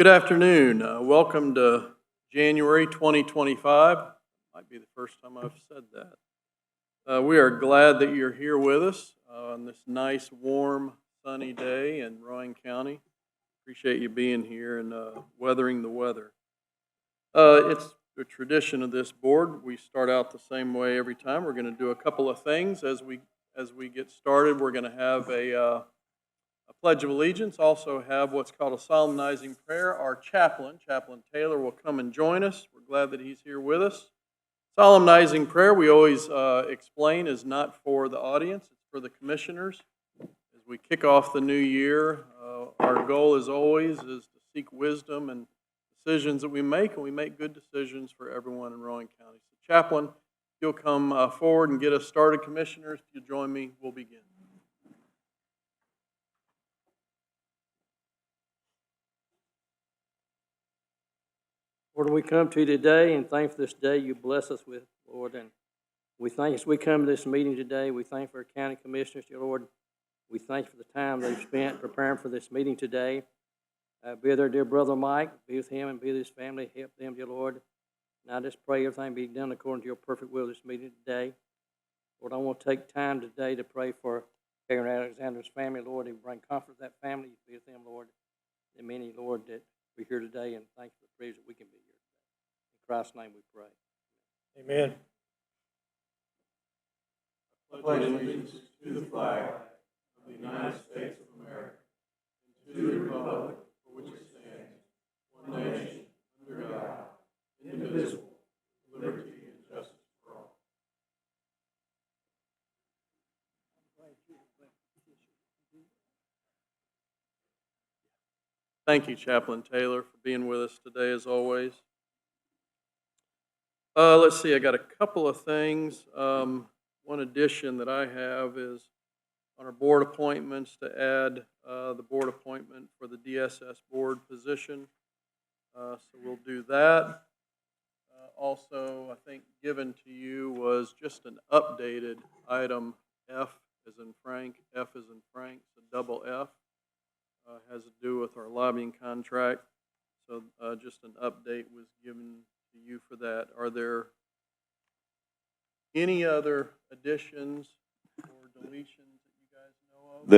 Good afternoon. Welcome to January 2025. Might be the first time I've said that. We are glad that you're here with us on this nice, warm, sunny day in Rowan County. Appreciate you being here and weathering the weather. It's the tradition of this board. We start out the same way every time. We're going to do a couple of things as we get started. We're going to have a Pledge of Allegiance, also have what's called a solemnizing prayer. Our chaplain, Chaplain Taylor, will come and join us. We're glad that he's here with us. Solemnizing prayer, we always explain, is not for the audience, it's for the commissioners. As we kick off the new year, our goal as always is to seek wisdom and decisions that we make, and we make good decisions for everyone in Rowan County. So Chaplain, you'll come forward and get us started. Commissioners, if you join me, we'll begin. Lord, we come to you today and thank for this day you bless us with, Lord. And we thank as we come to this meeting today, we thank for our county commissioners, dear Lord. We thank you for the time they've spent preparing for this meeting today. Be with our dear brother Mike, be with him and be with his family, help them, dear Lord. And I just pray everything be done according to your perfect will this meeting today. Lord, I want to take time today to pray for Karen Alexander's family, Lord, and bring comfort to that family. Be with them, Lord. And many, Lord, that we're here today, and thank you for the praise that we can be here. In Christ's name we pray. Amen. I pledge allegiance to the flag of the United States of America and to the republic for which it stands, one nation, under God, indivisible, with liberty and justice for all. Thank you, Chaplain Taylor, for being with us today, as always. Let's see, I got a couple of things. One addition that I have is on our board appointments to add the board appointment for the DSS board position. So we'll do that. Also, I think given to you was just an updated item F as in Frank, F as in Frank, so double F. Has to do with our lobbying contract. So just an update was given to you for that. Are there any other additions or deletions that you guys know of?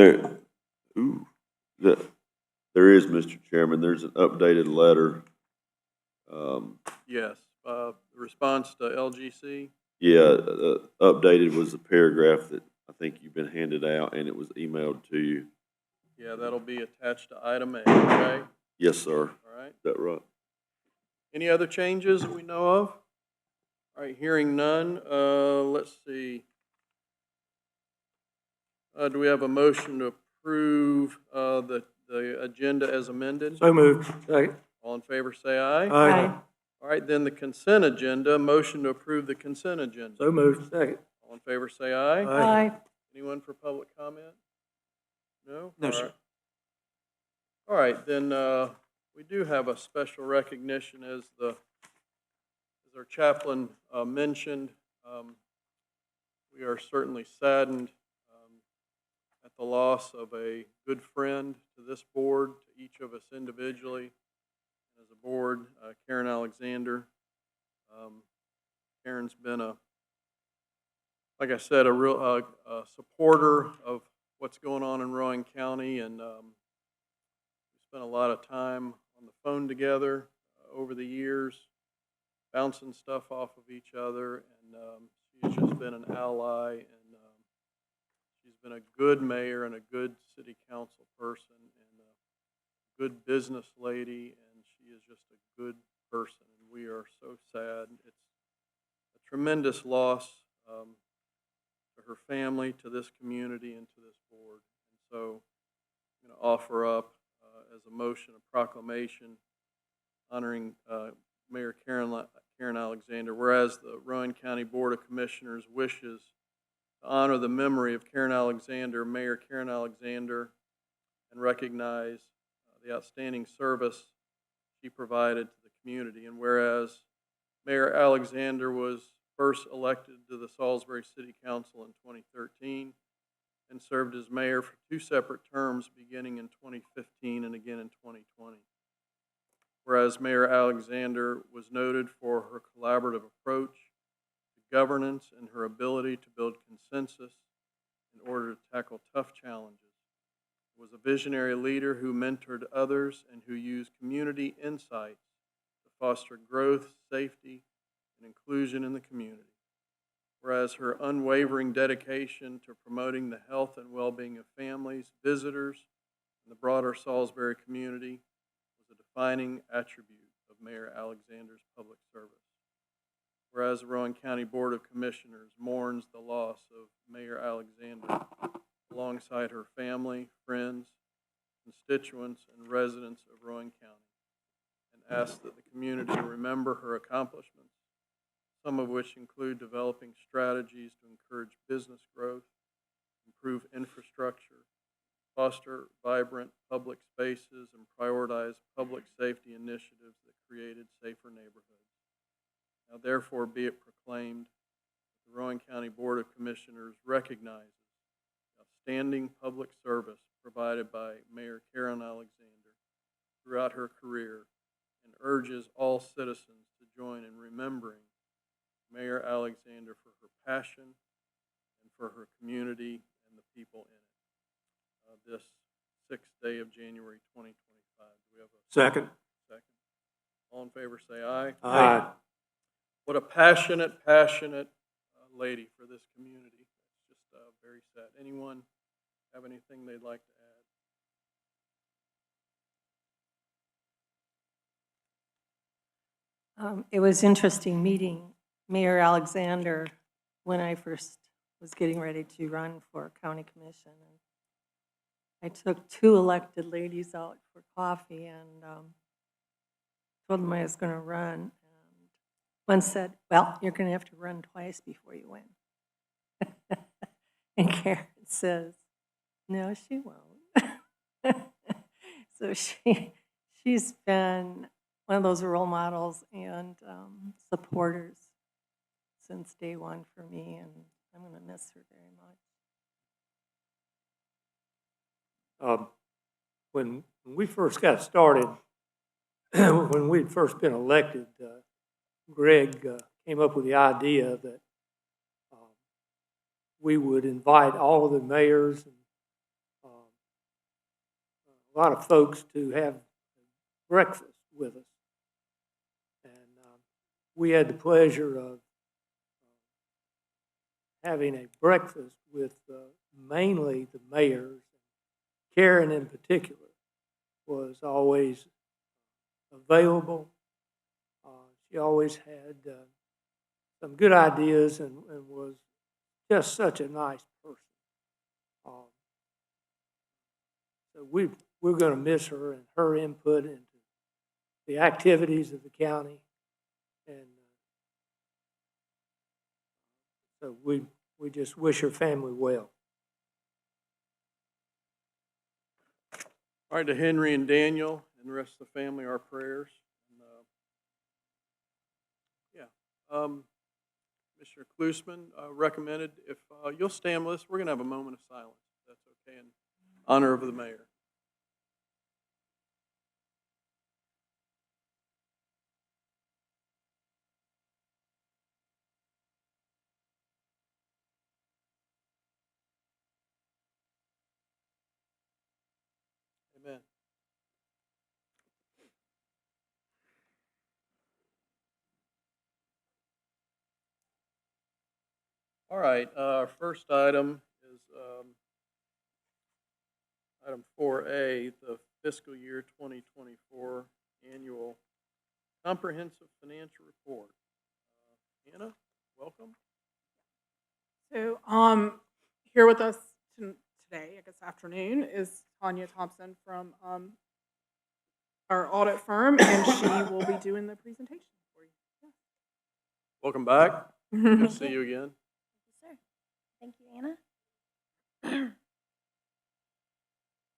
There is, Mr. Chairman. There's an updated letter. Yes. The response to LGC? Yeah, updated was the paragraph that I think you've been handed out, and it was emailed to you. Yeah, that'll be attached to item A, okay? Yes, sir. All right. Is that right? Any other changes that we know of? All right, hearing none, let's see. Do we have a motion to approve the agenda as amended? So moved. Second. All in favor say aye. Aye. All right, then the consent agenda, motion to approve the consent agenda. So moved. Second. All in favor say aye. Aye. Anyone for public comment? No? No, All sir. right. All right, then we do have a special recognition as our chaplain mentioned. We are certainly saddened at the loss of a good friend to this board, to each of us individually, as a board, Karen Alexander. Karen's been like I said, a real supporter of what's going on in Rowan County, and we spent a lot of time on the phone together over the years, bouncing stuff off of each other, and she's just been an ally, and she's been a good mayor and a good city council person and a good business lady, and she is just a good person, and we are so sad. It's a tremendous loss to her family, to this community, and to this board. And so I'm going to offer up as a motion a proclamation honoring Mayor Karen Alexander, whereas the Rowan County Board of Commissioners wishes to honor the memory of Karen Alexander, Mayor Karen Alexander, and recognize the outstanding service she provided to the community. And whereas Mayor Alexander was first elected to the Salisbury City Council in 2013 and served as mayor for 2 separate terms beginning in 2015 and again in 2020. Whereas Mayor Alexander was noted for her collaborative approach to governance and her ability to build consensus in order to tackle tough challenges. Was a visionary leader who mentored others and who used community insights to foster growth, safety, and inclusion in the community. Whereas her unwavering dedication to promoting the health and well-being of families, visitors, and the broader Salisbury community was a defining attribute of Mayor Alexander's public service. Whereas the Rowan County Board of Commissioners mourns the loss of Mayor Alexander alongside her family, friends, constituents, and residents of Rowan County, and asks that the community remember her accomplishments, some of which include developing strategies to encourage business growth, improve infrastructure, foster vibrant public spaces, and prioritize public safety initiatives that created safer neighborhoods. Now therefore be it proclaimed that the Rowan County Board of Commissioners recognizes outstanding public service provided by Mayor Karen Alexander throughout her career and urges all citizens to join in remembering Mayor Alexander for her passion and for her community and the people in it. This 6th day of January 2025. Do we have a Second. second? All in favor say aye. Aye. What a passionate lady for this community. It's just very sad. Anyone have anything they'd like to add? It was interesting meeting Mayor Alexander when I first was getting ready to run for county commission. And I took 2 elected ladies out for coffee and told them I was going to run. And one said, well, you're going to have to run twice before you win. And Karen says, no, she won't. So she's been one of those role models and supporters since day one for me, and I'm going to miss her very much. When we first got started, when we'd first been elected, Greg came up with the idea that we would invite all of the mayors and a lot of folks to have breakfast with us. And we had the pleasure of having a breakfast with mainly the mayors. Karen in particular was always available. She always had some good ideas and was just such a nice person. So we're going to miss her and her input into the activities of the county. And so we just wish her family well. All right, to Henry and Daniel and the rest of the family, our prayers. And, Mr. Klusman recommended if you'll stand with us, we're going to have a moment of silence, if that's okay, in honor of the mayor. Amen. All right, our first item is item 4A, the fiscal year 2024 annual comprehensive financial report. Anna, welcome. So, here with us today, I guess afternoon, is Tanya Thompson from our audit firm, and she will be doing the presentation for you. Welcome back. Yeah. Good to see you again. Yes, sir. Thank you, Anna.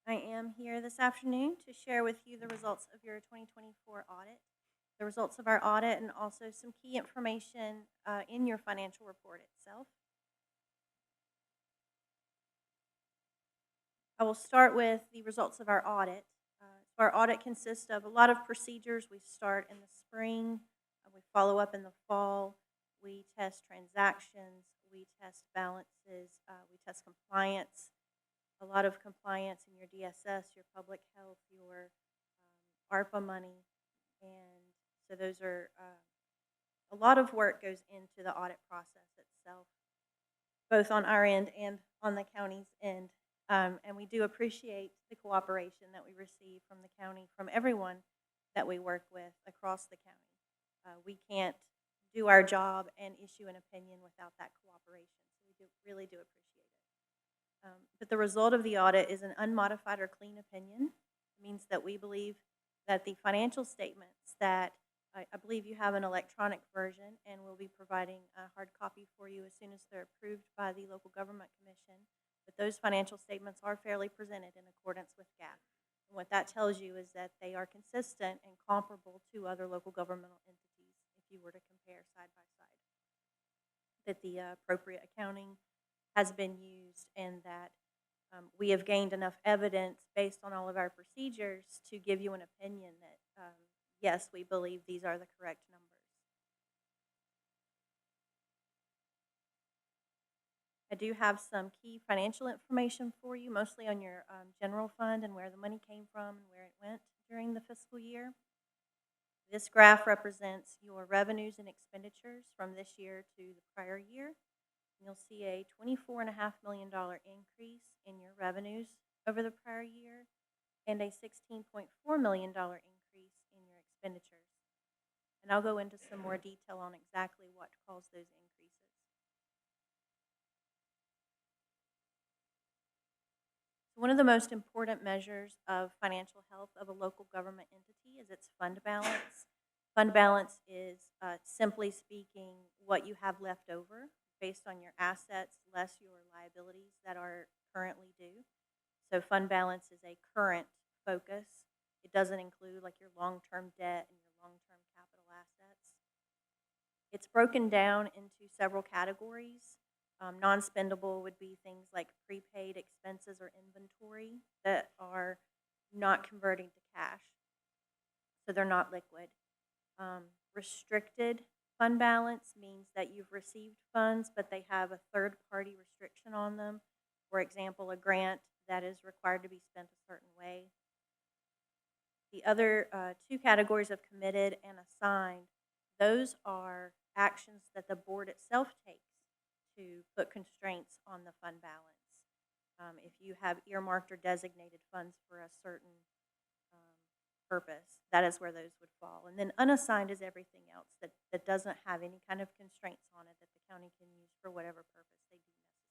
I am here this afternoon to share with you the results of your 2024 audit, the results of our audit, and also some key information in your financial report itself. I will start with the results of our audit. So our audit consists of a lot of procedures. We start in the spring, we follow up in the fall, we test transactions, we test balances, we test compliance, a lot of compliance in your DSS, your public health, your ARPA money. And so those are, a lot of work goes into the audit process itself, both on our end and on the county's end. And we do appreciate the cooperation that we receive from the county, from everyone that we work with across the county. We can't do our job and issue an opinion without that cooperation. So we really do appreciate it. But the result of the audit is an unmodified or clean opinion. It means that we believe that the financial statements that I believe you have an electronic version, and we'll be providing a hard copy for you as soon as they're approved by the Local Government Commission. But those financial statements are fairly presented in accordance with GAAP. And what that tells you is that they are consistent and comparable to other local governmental entities if you were to compare side by side. That the appropriate accounting has been used, and that we have gained enough evidence based on all of our procedures to give you an opinion that yes, we believe these are the correct numbers. I do have some key financial information for you, mostly on your general fund and where the money came from and where it went during the fiscal year. This graph represents your revenues and expenditures from this year to the prior year. You'll see a $24.5 million increase in your revenues over the prior year and a $16.4 million increase in your expenditures. And I'll go into some more detail on exactly what caused those increases. One of the most important measures of financial health of a local government entity is its fund balance. Fund balance is, simply speaking, what you have left over based on your assets less your liabilities that are currently due. So fund balance is a current focus. It doesn't include like your long-term debt and your long-term capital assets. It's broken down into several categories. Non-spendable would be things like prepaid expenses or inventory that are not converting to cash, so they're not liquid. Restricted fund balance means that you've received funds, but they have a third-party restriction on them. For example, a grant that is required to be spent a certain way. The other two categories of committed and assigned, those are actions that the board itself takes to put constraints on the fund balance. If you have earmarked or designated funds for a certain purpose, that is where those would fall. And then unassigned is everything else that doesn't have any kind of constraints on it that the county can use for whatever purpose they deem necessary.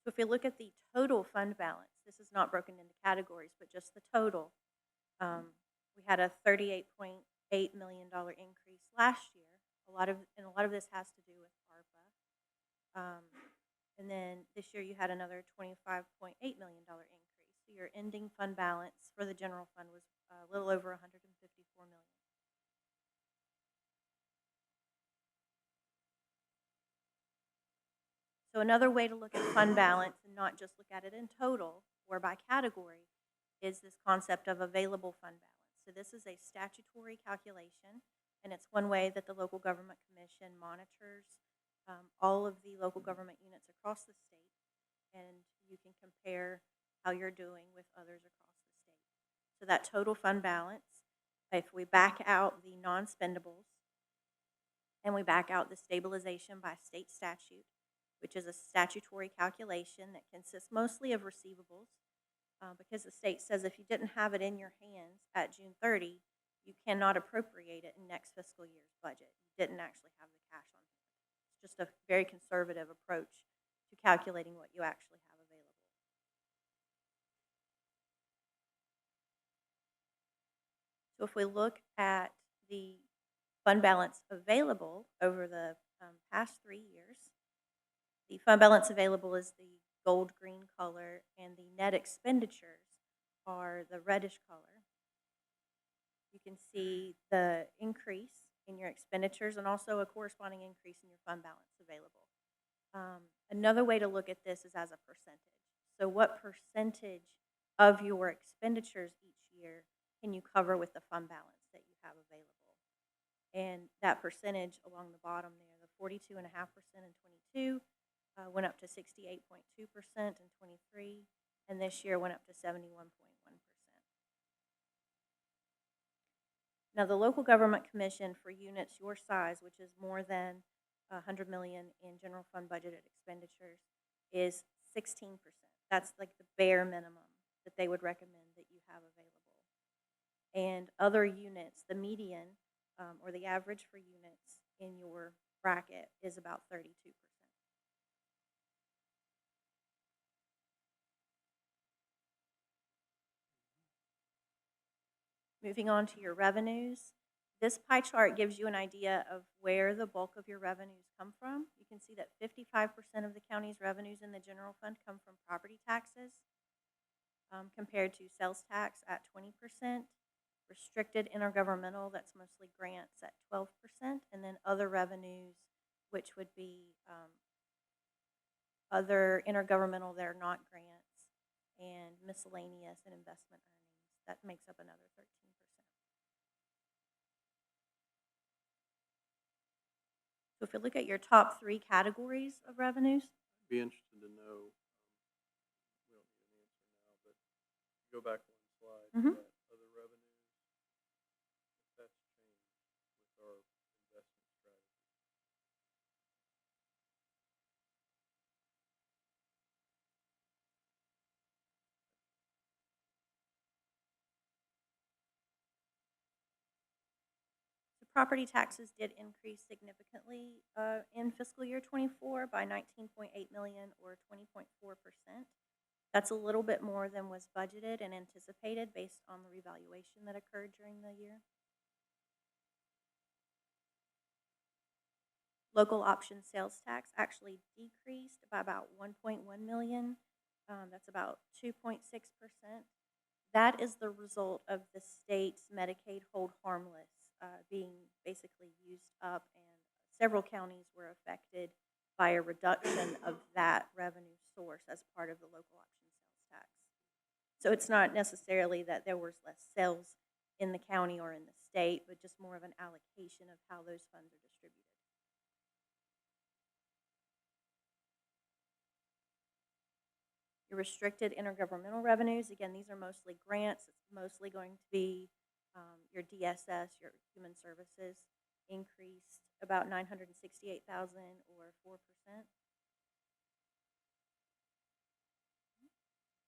So if you look at the total fund balance, this is not broken into categories, but just the total. We had a $38.8 million increase last year. A lot of this has to do with ARPA. And then this year you had another $25.8 million increase. So your ending fund balance for the general fund was a little over $154 million. So another way to look at fund balance and not just look at it in total or by category is this concept of available fund balance. So this is a statutory calculation, and it's one way that the Local Government Commission monitors all of the local government units across the state, and you can compare how you're doing with others across the state. So that total fund balance, if we back out the non-spendables and we back out the stabilization by state statute, which is a statutory calculation that consists mostly of receivables, because the state says if you didn't have it in your hands at June 30, you cannot appropriate it in next fiscal year's budget. You didn't actually have the cash on hand. It's just a very conservative approach to calculating what you actually have available. So if we look at the fund balance available over the past 3 years, the fund balance available is the gold-green color, and the net expenditures are the reddish color. You can see the increase in your expenditures and also a corresponding increase in your fund balance available. Another way to look at this is as a percentage. So what percentage of your expenditures each year can you cover with the fund balance that you have available? And that percentage along the bottom there, the 42.5% in 22, went up to 68.2% in 23, and this year went up to 71.1%. Now, the local government commission for units your size, which is more than 100 million in general fund budgeted expenditures, is 16%. That's like the bare minimum that they would recommend that you have available. And other units, the median or the average for units in your bracket is about 32%. Moving on to your revenues, this pie chart gives you an idea of where the bulk of your revenues come from. You can see that 55% of the county's revenues in the general fund come from property taxes, compared to sales tax at 20%, restricted intergovernmental, that's mostly grants, at 12%, and then other revenues, which would be other intergovernmental that are not grants, and miscellaneous and investment earnings, that makes up another 13%. So if you look at your top 3 categories of revenues, Be interested to know, we don't need an answer now, but go back one slide, Mhm. that other revenues, if that's changed with our investment strategy. the property taxes did increase significantly in fiscal year 24 by 19.8 million or 20.4%. That's a little bit more than was budgeted and anticipated based on the revaluation that occurred during the year. Local option sales tax actually decreased by about 1.1 million. That's about 2.6%. That is the result of the state's Medicaid hold harmless being basically used up, and several counties were affected by a reduction of that revenue source as part of the local option sales tax. So it's not necessarily that there was less sales in the county or in the state, but just more of an allocation of how those funds are distributed. Your restricted intergovernmental revenues, again, these are mostly grants. It's mostly going to be your DSS, your human services, increased about 968,000 or 4%.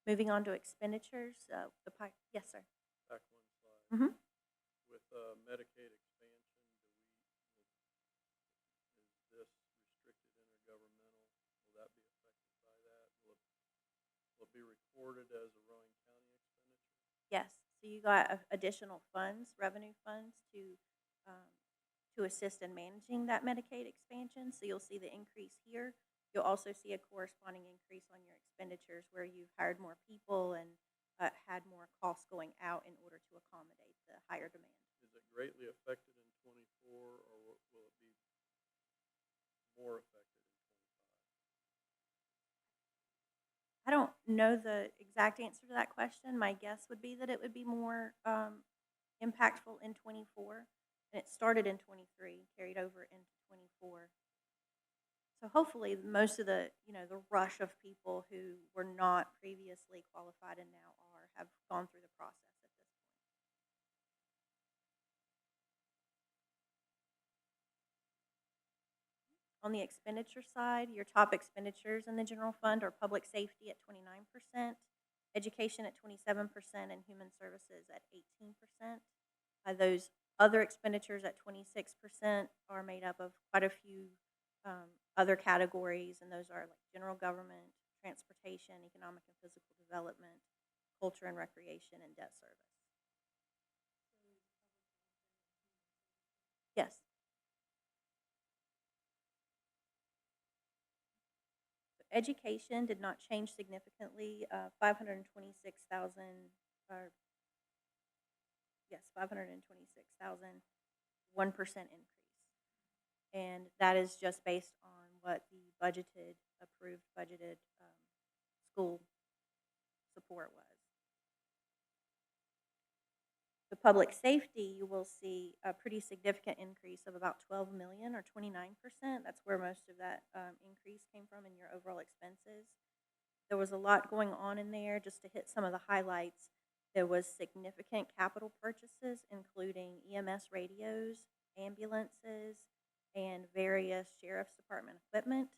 Moving on to expenditures, yes, sir. Back one slide. Mhm. With Medicaid expansion, is this restricted intergovernmental, will that be affected by that? Will it be recorded as a Rowan County expenditure? Yes, so you got additional funds, revenue funds to assist in managing that Medicaid expansion. So you'll see the increase here. You'll also see a corresponding increase on your expenditures where you've hired more people and had more costs going out in order to accommodate the higher demand. Is it greatly affected in 24, or will it be more affected in 25? I don't know the exact answer to that question. My guess would be that it would be more impactful in 24, and it started in 23, carried over into 24. So hopefully, most of the the rush of people who were not previously qualified and now are have gone through the process at this point. On the expenditure side, your top expenditures in the general fund are public safety at 29%, education at 27%, and human services at 18%. Those other expenditures at 26% are made up of quite a few other categories, and those are like general government, transportation, economic and physical development, culture and recreation, and debt service. Yes. Education did not change significantly. 526,000, or yes, 526,000, 1% increase. And that is just based on what the budgeted, approved budgeted school support was. The public safety, you will see a pretty significant increase of about 12 million or 29%. That's where most of that increase came from in your overall expenses. There was a lot going on in there. Just to hit some of the highlights, there was significant capital purchases, including EMS radios, ambulances, and various sheriff's department equipment.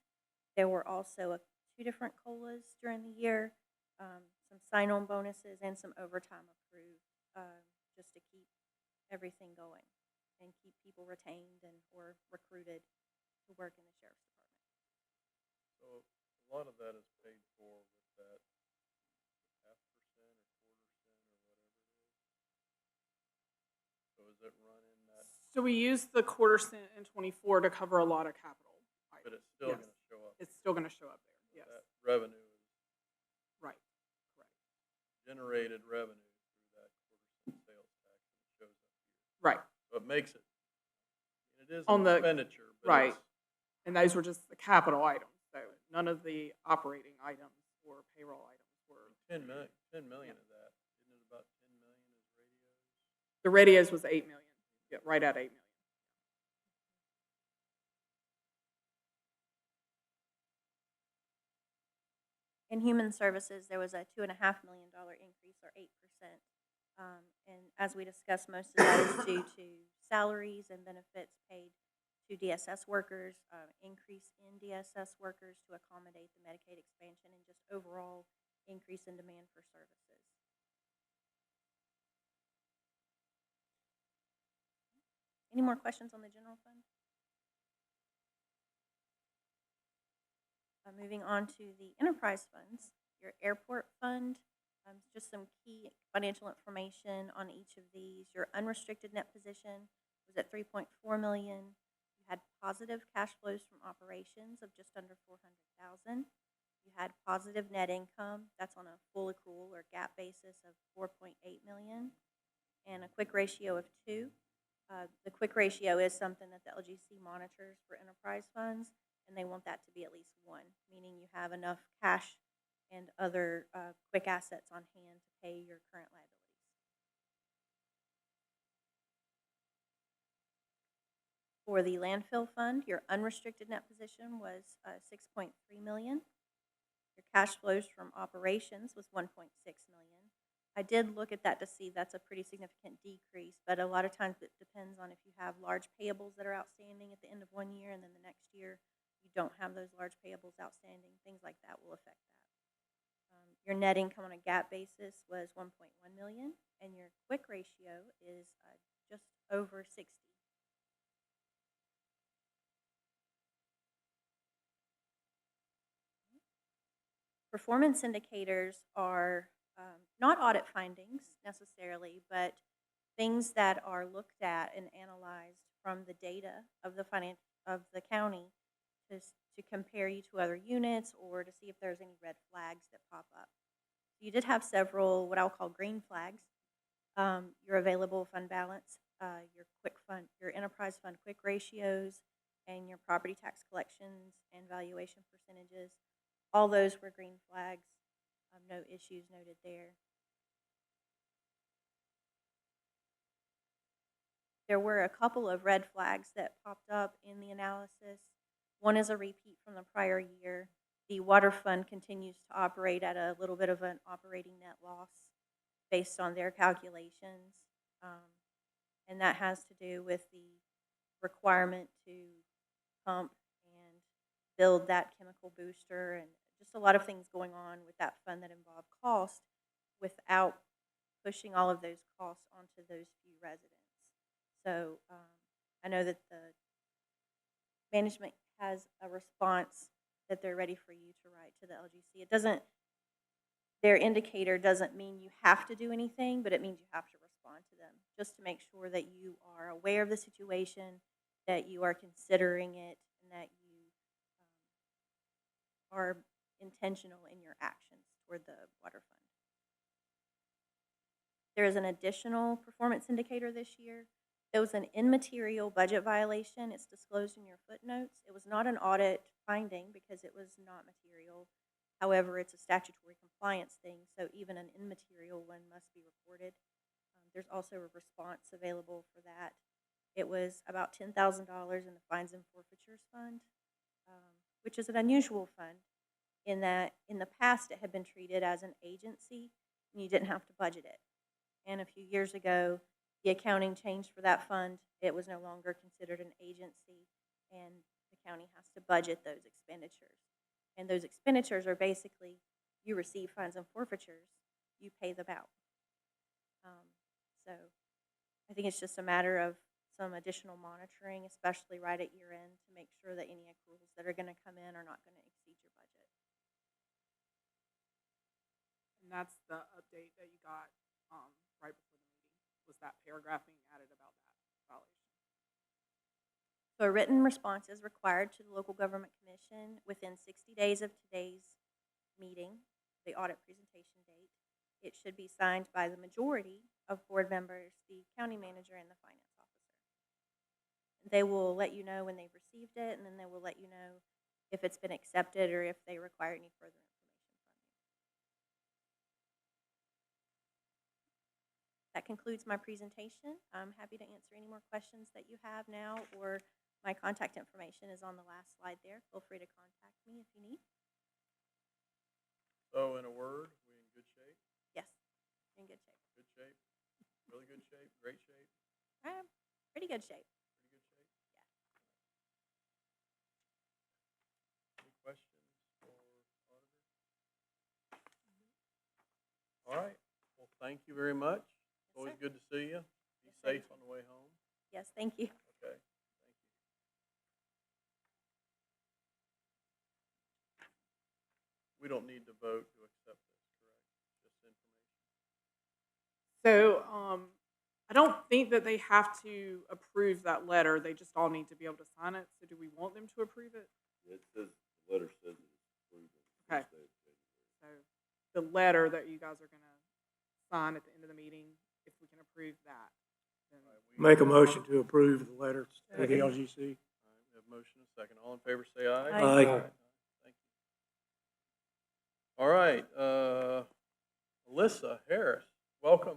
There were also two different COLAs during the year, some sign-on bonuses, and some overtime approved, just to keep everything going and keep people retained and or recruited to work in the sheriff's department. So a lot of that is paid for with that 0.5% or 1/4% or whatever it is. So is it running that, So we used the quarter cent in '24 to cover a lot of capital items. but it's still Yes. gonna show up? It's still gonna show up there, So yes. that revenue is Right, correct. generated revenue through that quarter cent sales tax, and it shows up here. Right, So it makes it, it is On an the- expenditure, but right. it's, And those were just the capital items, so none of the operating items or payroll items were. 10 million of that. Isn't it about 10 million is radios? The radios was 8 million, yeah, right at 8 million. In human services, there was a $2.5 million increase, or 8%. And as we discussed, most of that is due to salaries and benefits paid to DSS workers, increase in DSS workers to accommodate the Medicaid expansion, and just overall increase in demand for services. Any more questions on the general fund? Moving on to the enterprise funds, your airport fund, just some key financial information on each of these. Your unrestricted net position was at 3.4 million. You had positive cash flows from operations of just under 400,000. You had positive net income. That's on a full accrual or GAAP basis of 4.8 million, and a quick ratio of 2. The quick ratio is something that the LGC monitors for enterprise funds, and they want that to be at least 1, meaning you have enough cash and other quick assets on hand to pay your current liabilities. For the landfill fund, your unrestricted net position was 6.3 million. Your cash flows from operations was 1.6 million. I did look at that to see that's a pretty significant decrease, but a lot of times it depends on if you have large payables that are outstanding at the end of one year, and then the next year you don't have those large payables outstanding. Things like that will affect that. Your net income on a GAAP basis was 1.1 million, and your quick ratio is just over 60. Performance indicators are not audit findings necessarily, but things that are looked at and analyzed from the data of the county to compare you to other units, or to see if there's any red flags that pop up. You did have several what I'll call green flags. Your available fund balance, your quick fund, your enterprise fund quick ratios, and your property tax collections and valuation percentages. All those were green flags. No issues noted there. There were a couple of red flags that popped up in the analysis. One is a repeat from the prior year. The water fund continues to operate at a little bit of an operating net loss based on their calculations. And that has to do with the requirement to pump and build that chemical booster, and just a lot of things going on with that fund that involve cost without pushing all of those costs onto those few residents. So I know that the management has a response that they're ready for you to write to the LGC. It doesn't, their indicator doesn't mean you have to do anything, but it means you have to respond to them, just to make sure that you are aware of the situation, that you are considering it, and that you are intentional in your actions toward the water fund. There is an additional performance indicator this year. It was an immaterial budget violation. It's disclosed in your footnotes. It was not an audit finding because it was not material. However, it's a statutory compliance thing, so even an immaterial one must be reported. There's also a response available for that. It was about $10,000 in the Fines and Forfeitures Fund, which is an unusual fund in that in the past it had been treated as an agency and you didn't have to budget it. And a few years ago, the accounting changed for that fund. It was no longer considered an agency, and the county has to budget those expenditures. And those expenditures are basically, you receive fines and forfeitures, you pay them out. So I think it's just a matter of some additional monitoring, especially right at year end, to make sure that any accruals that are going to come in are not going to exceed your budget. And that's the update that you got right before the meeting, was that paragraph being added about that violation. So a written response is required to the local government commission within 60 days of today's meeting, the audit presentation date. It should be signed by the majority of board members, the county manager, and the finance officer. They will let you know when they've received it, and then they will let you know if it's been accepted or if they require any further information from you. That concludes my presentation. I'm happy to answer any more questions that you have now, or my contact information is on the last slide there. Feel free to contact me if you need. So in a word, we in good shape? Yes, in good shape. Good shape? Really good shape? Great shape? Pretty good shape. Pretty good shape? Yeah. Any questions for auditor? All right. Well, thank you very much. Yes, Always sir. good to see you. Be Yes, sir. safe on the way home. Yes, thank you. Okay. Thank you. We don't need to vote to accept this, correct? Just information. So I don't think that they have to approve that letter. They just all need to be able to sign it. So do we want them to approve it? It says, the letter says it's approved. Okay. So the letter that you guys are going to sign at the end of the meeting, if we can approve that, then All right, we Make a motion to approve the letter to the LGC. All right, we have a motion and a second. All in favor, say aye. Aye. Thank you. All right, Alyssa Harris, welcome.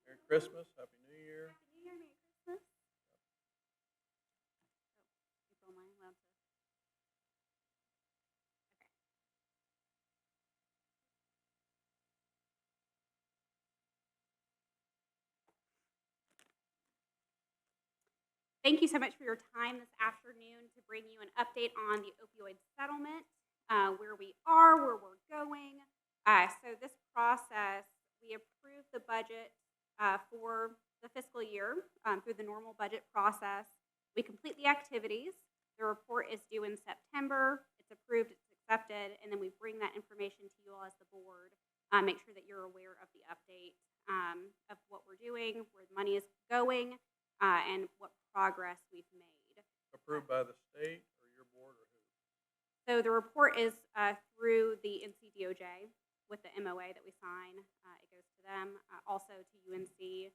Merry Christmas, Happy New Year. Happy New Year, Merry Christmas. Oh, April, am I allowed to? Okay. Thank you so much for your time this afternoon to bring you an update on the opioid settlement, where we are, where we're going. So this process, we approved the budget for the fiscal year through the normal budget process. We complete the activities. The report is due in September. It's approved, it's accepted, and then we bring that information to you all as the board. Make sure that you're aware of the update of what we're doing, where the money is going, and what progress we've made. Approved by the state or your board or who? So the report is through the NCDOJ with the MOA that we sign. It goes to them, also to UNC,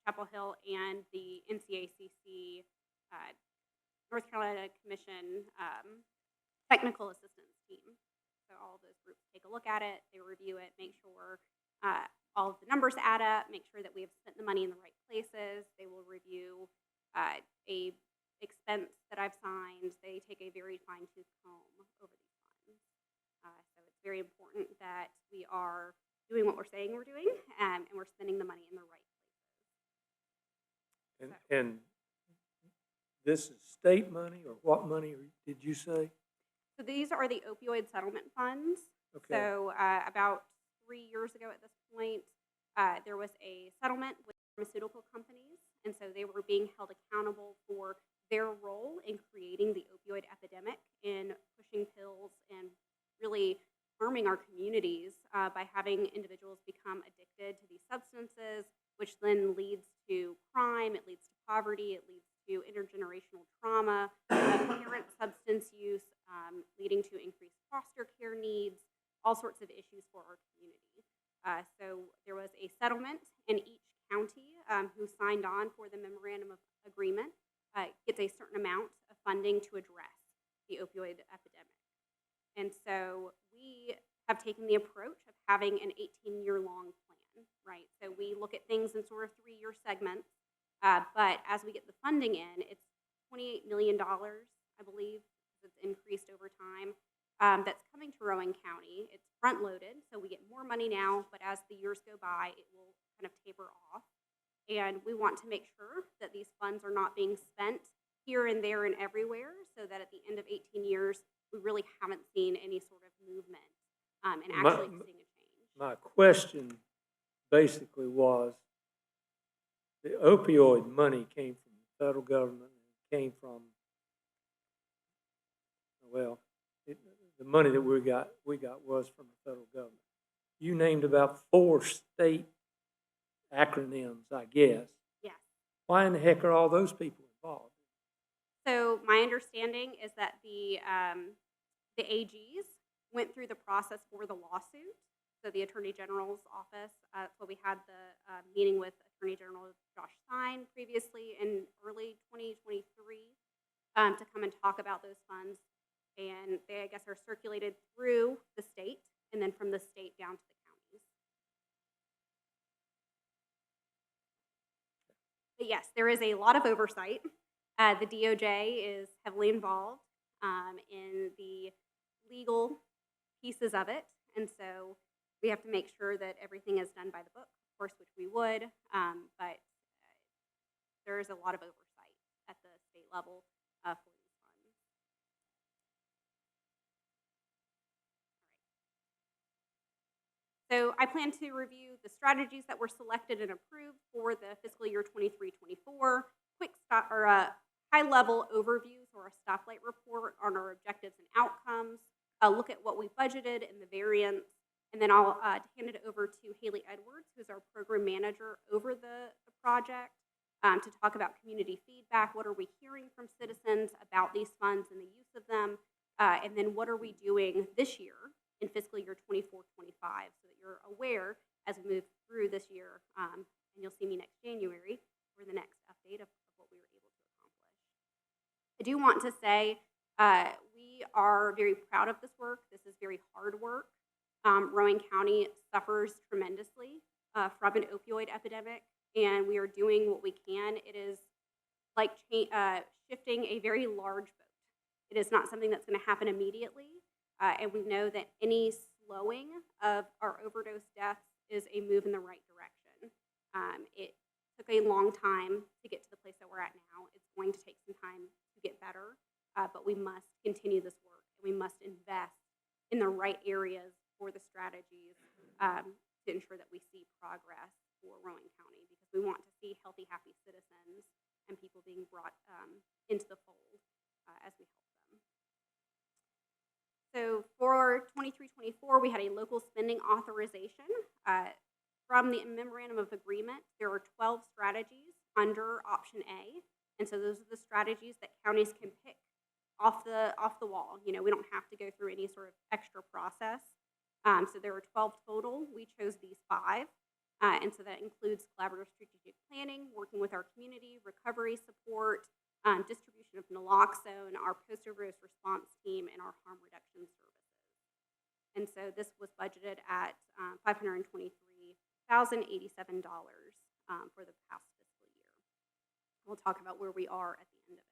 Chapel Hill, and the NCACC, North Carolina Commission Technical Assistance Team. So all of those groups take a look at it, they review it, make sure all of the numbers add up, make sure that we have spent the money in the right places. They will review a expense that I've signed. They take a very fine-tooth comb over these funds. So it's very important that we are doing what we're saying we're doing, and we're spending the money in the right places. And this is state money, or what money did you say? So these are the opioid settlement funds. Okay. So about 3 years ago at this point, there was a settlement with pharmaceutical companies, and so they were being held accountable for their role in creating the opioid epidemic, in pushing pills and really harming our communities by having individuals become addicted to these substances, which then leads to crime, it leads to poverty, it leads to intergenerational trauma, parent substance use, leading to increased foster care needs, all sorts of issues for our community. So there was a settlement, and each county who signed on for the memorandum of agreement gets a certain amount of funding to address the opioid so we have taken the approach of having an 18-year-long plan, right? So we look at things in sort of 3-year segments, but as we get the funding in, it's $28 million, I believe, it's increased over time, that's coming to Rowan County. It's front-loaded, so we get more money now, but as the years go by, it will kind of taper off. And we want to make sure that these funds are not being spent here and there and everywhere, so that at the end of 18 years, we really haven't seen any sort of movement and actually seeing a change. My question basically was, the opioid money came from the federal government, came from, well, the money that we got was from the federal government. You named about 4 state acronyms, I guess. Yes. Why in the heck are all those people involved? So my understanding is that the AGs went through the process for the lawsuit. So the Attorney General's office, so we had the meeting with Attorney General Josh Stein previously in early 2023 to come and talk about those funds. And they, I guess, are circulated through the state and then from the state down to the counties. But yes, there is a lot of oversight. The DOJ is heavily involved in the legal pieces of it. And so we have to make sure that everything is done by the book, of course, which we would, but there is a lot of oversight at the state level for these funds. So I plan to review the strategies that were selected and approved for the fiscal year 23-24. Quick stop or a high-level overview or a stoplight report on our objectives and outcomes. Look at what we budgeted and the variance, and then I'll hand it over to Haley Edwards, who's our program manager over the project, to talk about community feedback. What are we hearing from citizens about these funds and the use of them? And then what are we doing this year in fiscal year 24-25, so that you're aware as we move through this year, and you'll see me next January for the next update of what we were able to accomplish. I do want to say we are very proud of this work. This is very hard work. Rowan County suffers tremendously from an opioid epidemic, and we are doing what we can. It is like shifting a very large boat. It is not something that's going to happen immediately, and we know that any slowing of our overdose deaths is a move in the right direction. It took a long time to get to the place that we're at now. It's going to take some time to get better, but we must continue this work, and we must invest in the right areas for the strategies to ensure that we see progress for Rowan County, because we want to see healthy, happy citizens and people being brought into the fold as we help them. So for 23-24, we had a local spending authorization. From the memorandum of agreement, there are 12 strategies under option A, and so those are the strategies that counties can pick off the wall. You know, we don't have to go through any sort of extra process. So there were 12 total. We chose these 5. And so that includes collaborative strategic planning, working with our community, recovery support, distribution of naloxone, our post-overdose response team, and our harm reduction services. And so this was budgeted at $523,087 for the past fiscal year. We'll talk about where we are at the end of it.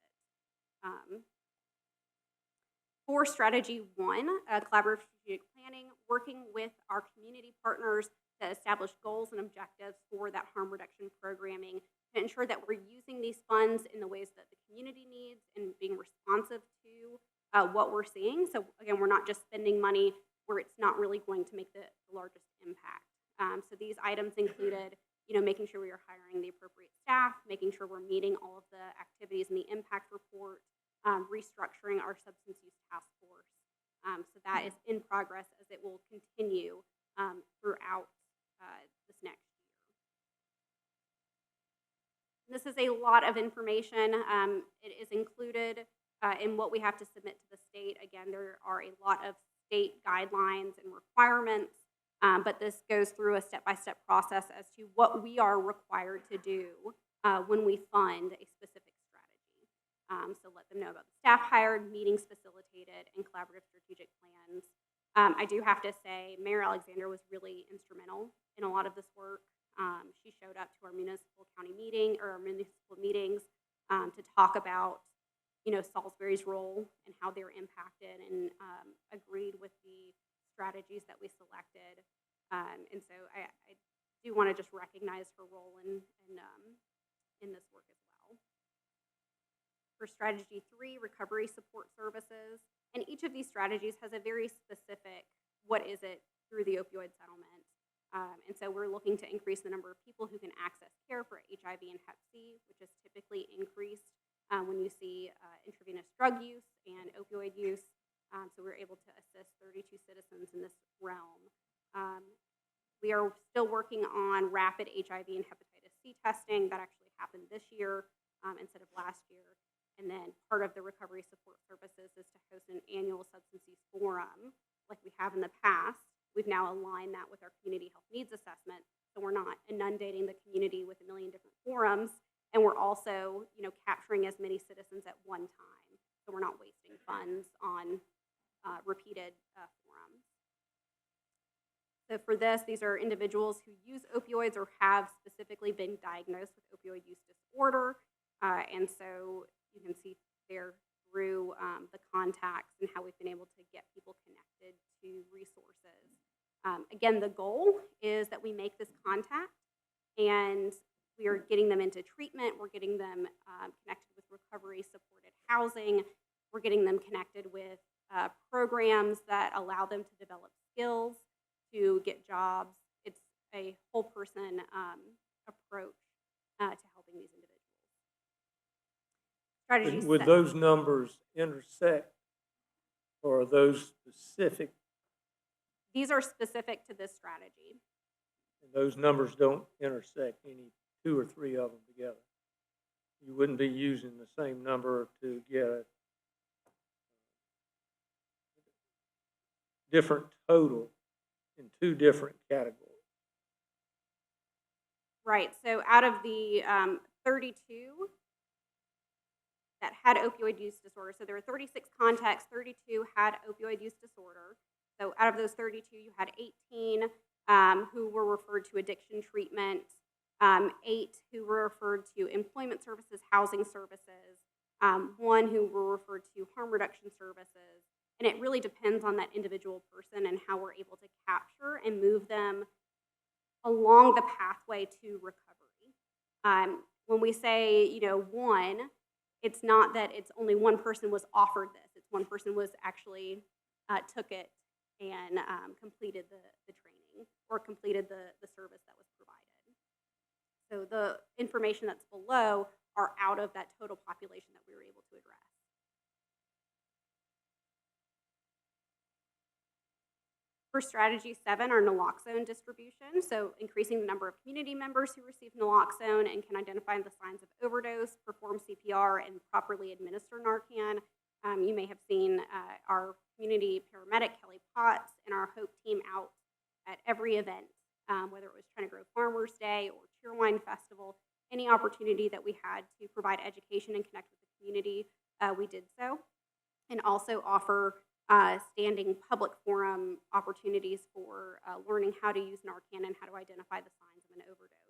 For strategy 1, collaborative strategic planning, working with our community partners to establish goals and objectives for that harm reduction programming to ensure that we're using these funds in the ways that the community needs and being responsive to what we're seeing. So again, we're not just spending money where it's not really going to make the largest impact. So these items included, making sure we are hiring the appropriate staff, making sure we're meeting all of the activities in the impact report, restructuring our substance use task force. So that is in progress as it will continue throughout this next year. This is a lot of information. It is included in what we have to submit to the state. Again, there are a lot of state guidelines and requirements, but this goes through a step-by-step process as to what we are required to do when we fund a specific strategy. So let them know about the staff hired, meetings facilitated, and collaborative strategic plans I do have to say, Mayor Alexander was really instrumental in a lot of this work. She showed up to our municipal county meeting or our municipal meetings to talk about, Salisbury's role and how they were impacted, and agreed with the strategies that we selected. And so I do want to just recognize her role in this work as well. For strategy 3, recovery support services, and each of these strategies has a very specific, what is it through the opioid settlement. And so we're looking to increase the number of people who can access care for HIV and Hep C, which is typically increased when you see intravenous drug use and opioid use. So we're able to assist 32 citizens in this realm. We are still working on rapid HIV and hepatitis C testing. That actually happened this year instead of last year. And then part of the recovery support services is to host an annual substance use forum like we have in the past. We've now aligned that with our community health needs assessment, so we're not inundating the community with a million different forums, and we're also, capturing as many citizens at one time, so we're not wasting funds on repeated forums. So for this, these are individuals who use opioids or have specifically been diagnosed with opioid use disorder, and so you can see there through the contacts and how we've been able to get people connected to resources. Again, the goal is that we make this contact and we are getting them into treatment, we're getting them connected with recovery supported housing, we're getting them connected with programs that allow them to develop skills, to get jobs. It's a whole person approach to helping these individuals. Strategy Would 7. those numbers intersect, or are those specific, These are specific to this strategy. and those numbers don't intersect any 2 or 3 of them together? You wouldn't be using the same number to get a different total in 2 different categories. Right, so out of the 32 that had opioid use disorder, so there were 36 contacts, 32 had opioid use disorder. So out of those 32, you had 18 who were referred to addiction treatment, 8 who were referred to employment services, housing services, 1 who were referred to harm reduction services. And it really depends on that individual person and how we're able to capture and move them along the pathway to recovery. When we say, 1, it's not that it's only one person was offered this. It's one person was actually took it and completed the training or completed the service that was provided. So the information that's below are out of that total population that we were able to address. For strategy 7, our naloxone distribution, so increasing the number of community members who receive naloxone and can identify the signs of overdose, perform CPR, and properly administer Narcan. You may have seen our community paramedic, Kelly Potts, and our HOPE team out at every event, whether it was Trying to Grow Farmers Day or Cheerwine Festival. Any opportunity that we had to provide education and connect with the community, we did so, and also offer standing public forum opportunities for learning how to use Narcan and how to identify the signs of an overdose.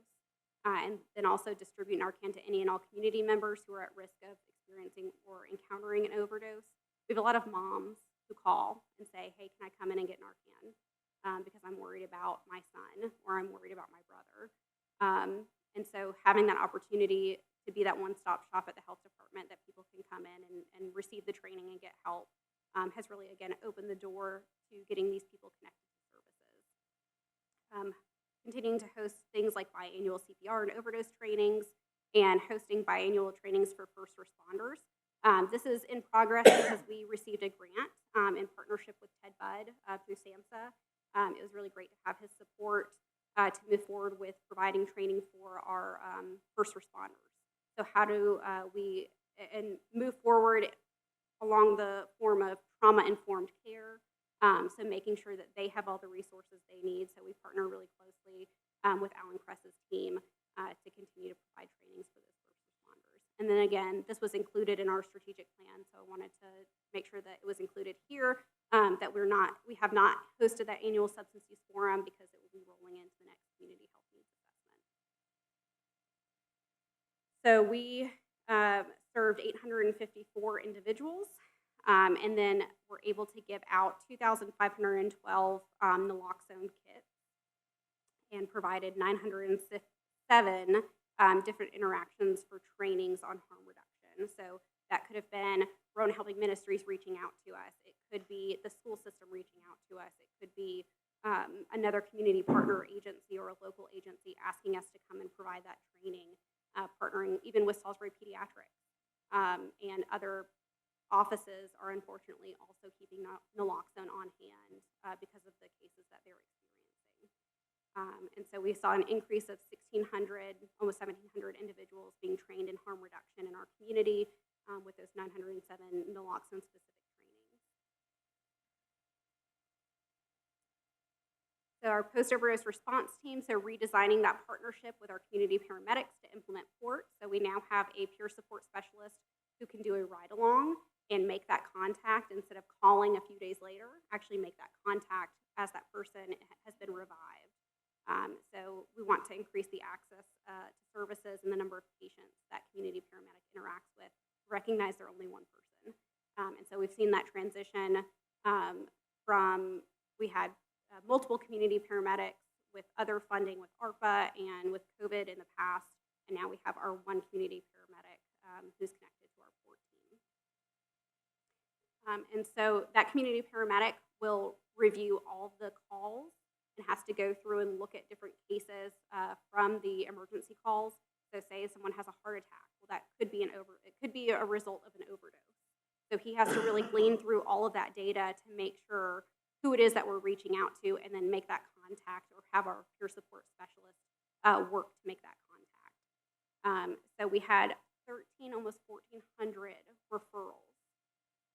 And then also distribute Narcan to any and all community members who are at risk of experiencing or encountering an overdose. We have a lot of moms who call and say, hey, can I come in and get Narcan? Because I'm worried about my son or I'm worried about my brother. And so having that opportunity to be that one-stop shop at the health department that people can come in and receive the training and get help has really, again, opened the door to getting these people connected to services. Continuing to host things like biannual CPR and overdose trainings and hosting biannual trainings for first responders. This is in progress because we received a grant in partnership with Ted Budd through SAMHSA. It was really great to have his support to move forward with providing training for our first responders. So how do we move forward along the form of trauma-informed care, so making sure that they have all the resources they need. So we partner really closely with Alan Kress's team to continue to provide trainings for those first responders. And then again, this was included in our strategic plan, so I wanted to make sure that it was included here, that we have not hosted that annual substance use forum because it will be rolling into the next community health needs assessment. So we served 854 individuals, and then were able to give out 2,512 naloxone kits and provided 907 different interactions for trainings on harm reduction. So that could have been Rhone Helping Ministries reaching out to us. It could be the school system reaching out to us. It could be another community partner agency or a local agency asking us to come and provide that training, partnering even with Salisbury Pediatrics. And other offices are unfortunately also keeping naloxone on hand because of the cases that they're experiencing. And so we saw an increase of 1,600, almost 1,700 individuals being trained in harm reduction in our community with those 907 naloxone-specific trainings. So our post-overdose response team, so redesigning that partnership with our community paramedics to implement PORT. So we now have a peer support specialist who can do a ride-along and make that contact instead of calling a few days later, actually make that contact as that person has been revived. So we want to increase the access to services and the number of patients that community paramedic interacts with, recognize they're only one person. And so we've seen that transition we had multiple community paramedics with other funding with ARPA and with COVID in the past, and now we have our one community paramedic who's connected to our PORT team. And so that community paramedic will review all the calls and has to go through and look at different cases from the emergency calls. So say someone has a heart attack, well that could be it could be a result of an overdose. So he has to really glean through all of that data to make sure who it is that we're reaching out to and then make that contact or have our peer support specialist work to make that contact. So we had 13, almost 1,400 referrals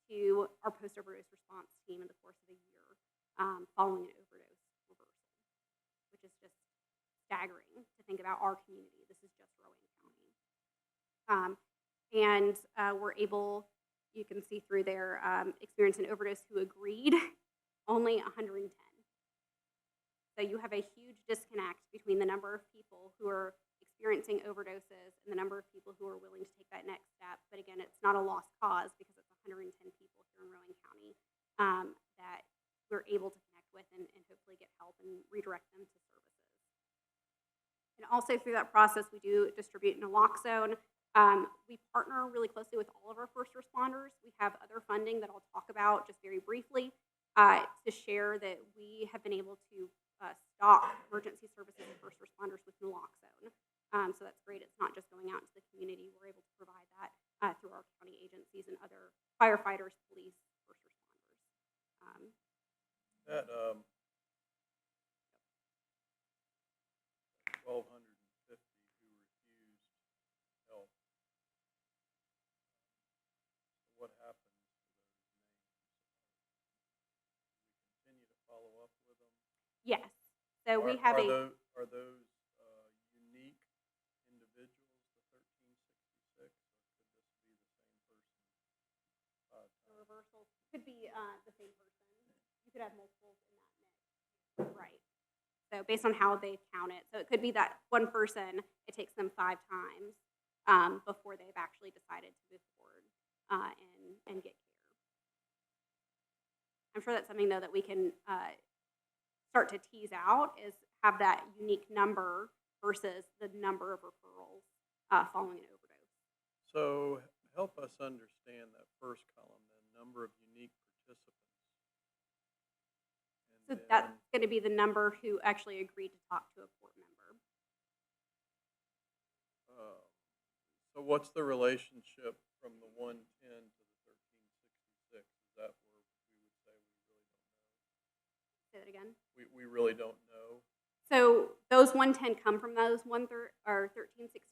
to our post-overdose response team in the course of a year following an overdose reversal, which is just staggering to think about our community. This is just Rowan County. And we're able, you can see through their experience in overdose who agreed, only 110. So you have a huge disconnect between the number of people who are experiencing overdoses and the number of people who are willing to take that next step. But again, it's not a lost cause because it's 110 people here in Rowan County that we're able to connect with and hopefully get help and redirect them to services. And also through that process, we do distribute naloxone. We partner really closely with all of our first responders. We have other funding that I'll talk about just very briefly to share that we have been able to stock emergency services and first responders with naloxone. So that's great. It's not just going out into the community. We're able to provide that through our county agencies and other firefighters, police, first responders. That 1,250 who refused help, what happens to those names? Do we continue to follow up with them? Yes. So we have Are those unique individuals, the 1366, or could this be the same person? the reversals could be the same person. You could have multiples in that mix. Right. So based on how they count it. So it could be that one person, it takes them 5 times before they've actually decided to move forward and get care. I'm sure that's something, though, that we can start to tease out is have that unique number versus the number of referrals following an overdose. So help us understand that first column, the number of unique participants. So that's going to be the number who actually agreed to talk to a court member. So what's the relationship from the 110 to the 1366? Is that where we would say we really don't know? Say that again. We really don't know. So those 110 come from those 1366,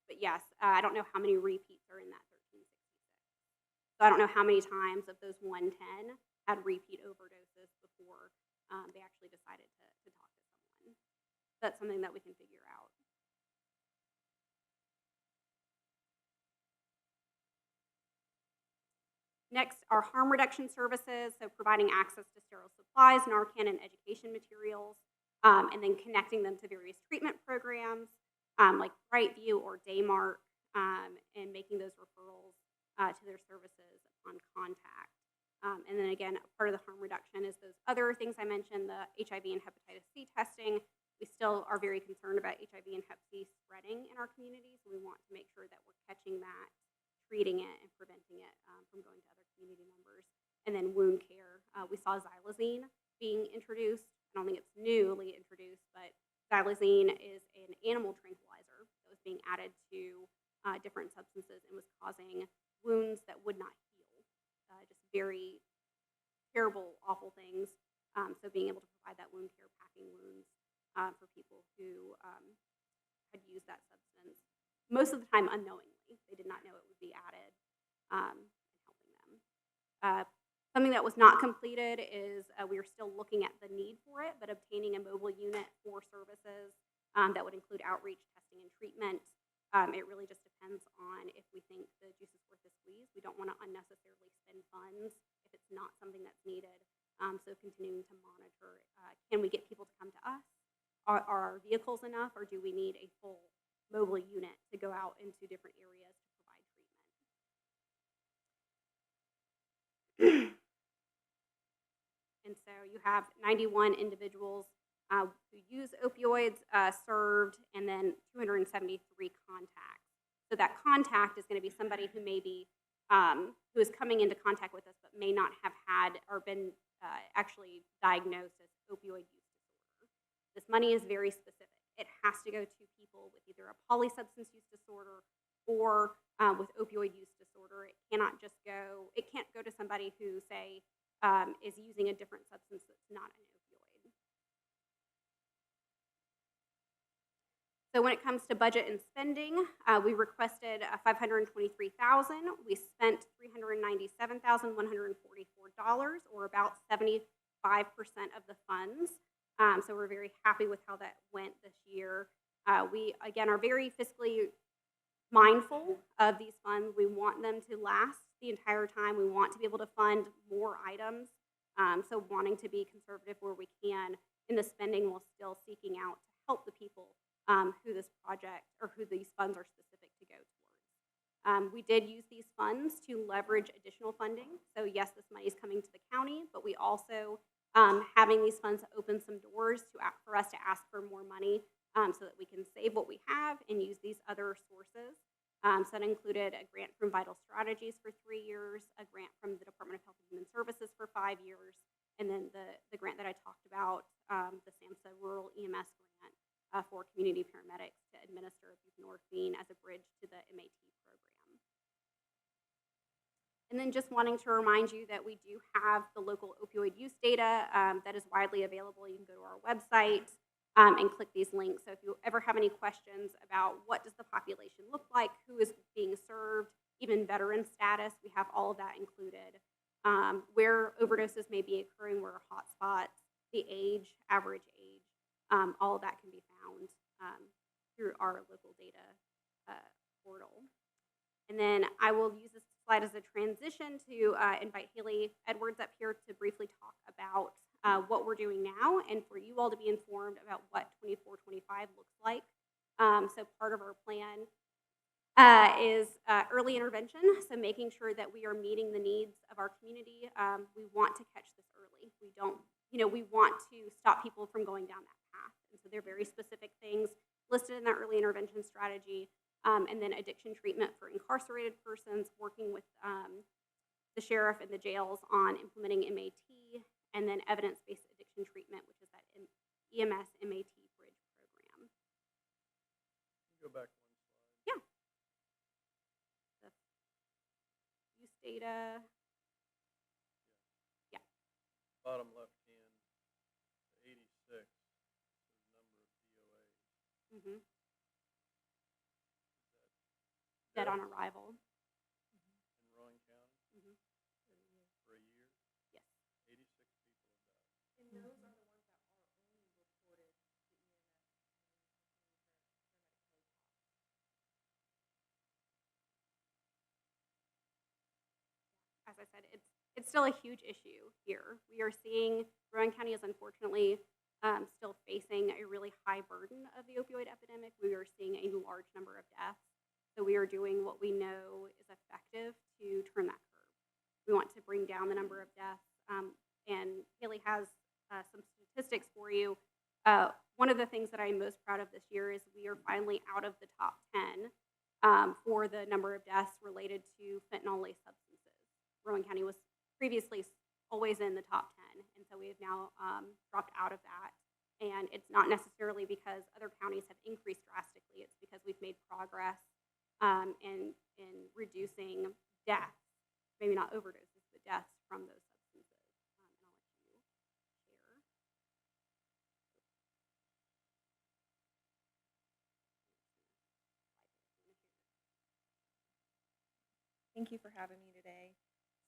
but yes, I don't know how many repeats are in that 1366. So I don't know how many times of those 110 had repeat overdoses before they actually decided to talk to someone. That's something that we can figure out. Next are harm reduction services, so providing access to sterile supplies, Narcan, and education materials, and then connecting them to various treatment programs like Brightview or Daymark, and making those referrals to their services upon contact. And then again, part of the harm reduction is those other things I mentioned, the HIV and hepatitis C testing. We still are very concerned about HIV and hep C spreading in our communities. We want to make sure that we're catching that, treating it, and preventing it from going to other community members. And then wound care. We saw xylazine being introduced. I don't think it's newly introduced, but xylazine is an animal tranquilizer that was being added to different substances and was causing wounds that would not heal. Just very terrible, awful things. So being able to provide that wound care, packing wounds for people who had used that substance, most of the time unknowingly. They did not know it would be added and helping them. Something that was not completed is we are still looking at the need for it, but obtaining a mobile unit for services that would include outreach, testing, and treatment. It really just depends on if we think the juice is worth the squeeze. We don't want to unnecessarily spend funds if it's not something that's needed. So continuing to monitor, can we get people to come to us? Are our vehicles enough, or do we need a full mobile unit to go out into different areas to provide treatment? And so you have 91 individuals who use opioids served, and then 273 contacts. So that contact is going to be somebody who may be, who is coming into contact with us but may not have had or been actually diagnosed as opioid use disorder. This money is very specific. It has to go to people with either a polysubstance use disorder or with opioid use disorder. It cannot just go, it can't go to somebody who, say, is using a different substance that's not an opioid. So when it comes to budget and spending, we requested $523,000. We spent $397,144, or about 75% of the funds. So we're very happy with how that went this year. We, again, are very fiscally mindful of these funds. We want them to last the entire time. We want to be able to fund more items. So wanting to be conservative where we can in the spending while still seeking out to help the people who this project or who these funds are specific to go towards. We did use these funds to leverage additional funding. So yes, this money is coming to the county, but we also having these funds open some doors for us to ask for more money so that we can save what we have and use these other sources. So that included a grant from Vital Strategies for 3 years, a grant from the Department of Health and Human Services for 5 years, and then the grant that I talked about, the SAMHSA Rural EMS grant for community paramedics to administer buprenorphine as a bridge to the MAT program. And then just wanting to remind you that we do have the local opioid use data that is widely available. You can go to our website and click these links. So if you ever have any questions about what does the population look like, who is being served, even veteran status, we have all of that included. Where overdoses may be occurring, where are hotspots, the age, average age, all of that can be found through our local data portal. And then I will use this slide as a transition to invite Haley Edwards up here to briefly talk about what we're doing now and for you all to be informed about what 24-25 looks like. So part of our plan is early intervention, so making sure that we are meeting the needs of our community. We want to catch this early. We don't, we want to stop people from going down that path. And so there are very specific things listed in that early intervention strategy. And then addiction treatment for incarcerated persons, working with the sheriff and the jails on implementing MAT, and then evidence-based addiction treatment, which is that EMS MAT bridge program. Go back one slide. Yeah. The use data. Yeah. Bottom left hand, 86 is the number of DOAs. Mm-hmm. Dead on arrival. In Rowan County? Mm-hmm. For a year? Yes. 86 people have died. And those are the ones that are only reported to EMS. As I said, it's still a huge issue here. We are seeing Rowan County is unfortunately still facing a really high burden of the opioid epidemic. We are seeing a large number of deaths. So we are doing what we know is effective to turn that curve. We want to bring down the number of deaths. And Haley has some statistics for you. One of the things that I'm most proud of this year is we are finally out of the top 10 for the number of deaths related to fentanyl-laced substances. Rowan County was previously always in the top 10, and so we have now dropped out of that. And it's not necessarily because other counties have increased drastically. It's because we've made progress in reducing deaths, maybe not overdoses, but deaths from those substances. And I'll let you share. Thank you for having me today.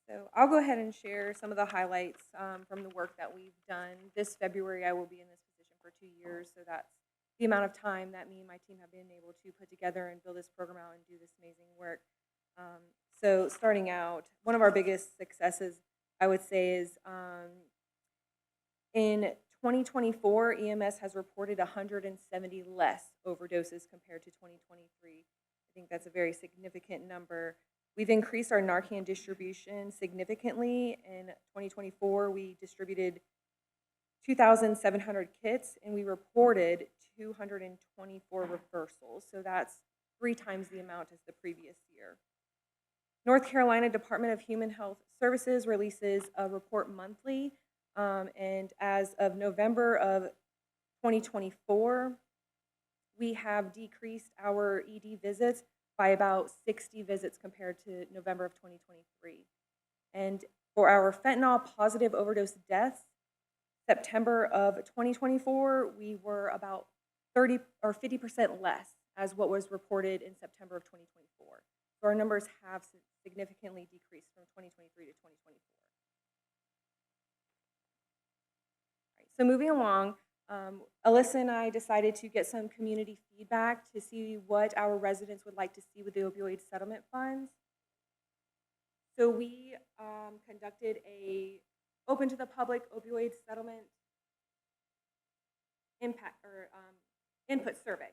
So I'll go ahead and share some of the highlights from the work that we've done. This February, I will be in this position for 2 years, so that's the amount of time that me and my team have been able to put together and build this program out and do this amazing work. So starting out, one of our biggest successes, I would say, is in 2024, EMS has reported 170 less overdoses compared to 2023. I think that's a very significant number. We've increased our Narcan distribution significantly. In 2024, we distributed 2,700 kits, and we reported 224 reversals. So that's 3 times the amount as the previous year. North Carolina Department of Human Health Services releases a report monthly, and as of November of 2024, we have decreased our ED visits by about 60 visits compared to November of 2023. And for our fentanyl positive overdose deaths, September of 2024, we were about 30 or 50% less as what was reported in September of 2024. So our numbers have significantly decreased from 2023 to 2024. All right, so moving along, Alyssa and I decided to get some community feedback to see what our residents would like to see with the opioid settlement funds. So we conducted a open to the public opioid settlement impact or input survey.